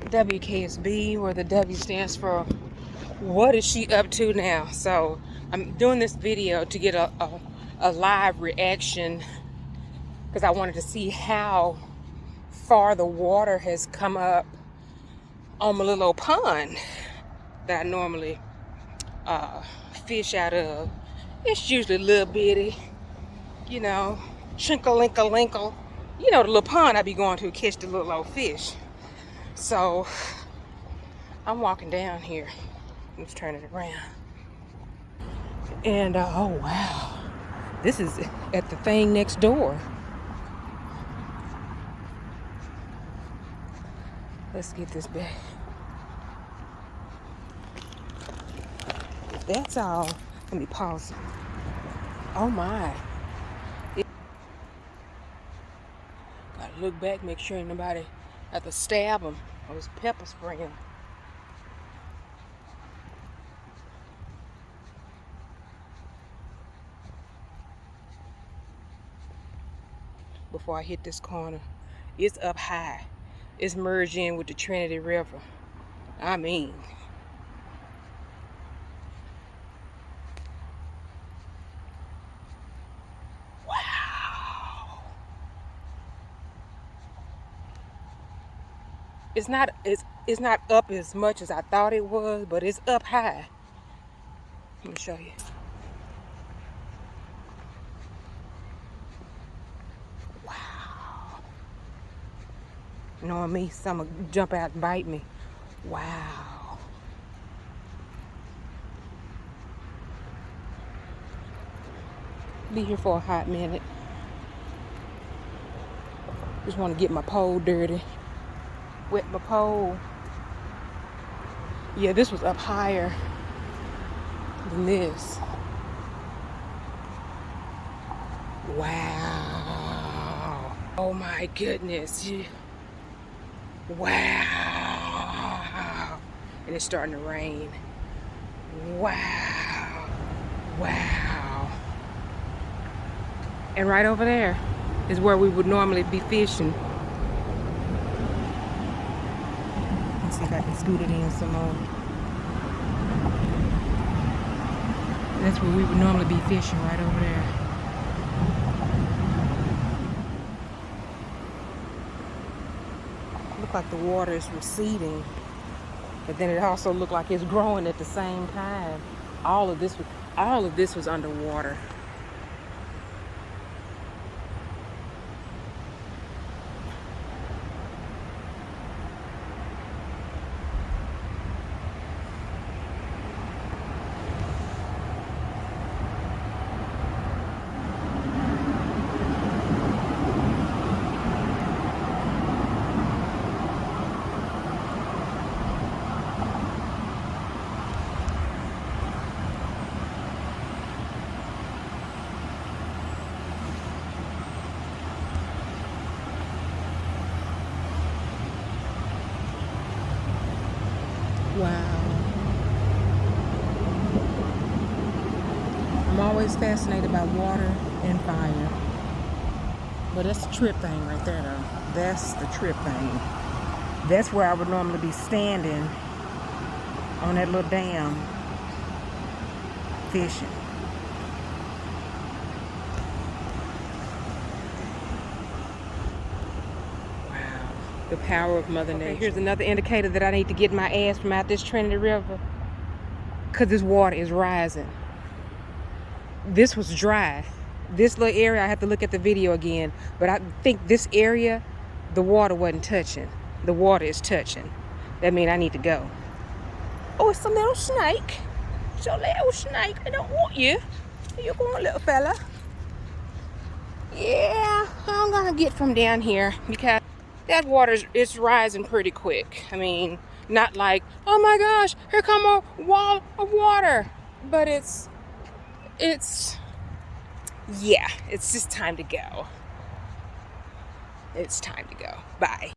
WKSB, where the W stands for what is she up to now. So I'm doing this video to get a live reaction because I wanted to see how far the water has come up on my little old pond that I normally fish out of. It's usually a little bitty, you know, chinkle-linkle-linkle. You know, the little pond I be going to catch the little old fish. So I'm walking down here. Let's turn it around. And oh wow, this is at the thing next door. Let's get this back. If that's all, let me pause it. Oh my. Gotta look back, make sure ain't nobody have to stab them. I was pepper spraying. Before I hit this corner, it's up high. It's merged in with the Trinity River. I mean, wow. It's not up as much as I thought it was, but it's up high. Let me show you. Wow. Knowing me, some will jump out and bite me. Wow. Be here for a hot minute. Just want to get my pole dirty. Wet my pole. Yeah, this was up higher than this. Wow. Oh my goodness. Wow. And it's starting to rain. Wow. Wow. And right over there is where we would normally be fishing. Let's see if I can scoot it in some more. That's where we would normally be fishing, right over there. Look like the water is receding, but then it also looked like it's growing at the same time. All of this was underwater. Wow. I'm always fascinated by water and fire. But that's the trip thing right there, though. That's the trip thing. That's where I would normally be standing on that little dam fishing. The power of Mother Nature. Okay, here's another indicator that I need to get my ass from out this Trinity River, because this water is rising. This was dry. This little area, I have to look at the video again, but I think this area, the water wasn't touching. The water is touching. That means I need to go. Oh, it's a little snake. It's a little snake. I don't want you. Where you going, little fella? Yeah, I'm gonna get from down here because that water is rising pretty quick. I mean, not like, oh my gosh, here come a wall of water. But it's yeah, it's just time to go. It's time to go. Bye.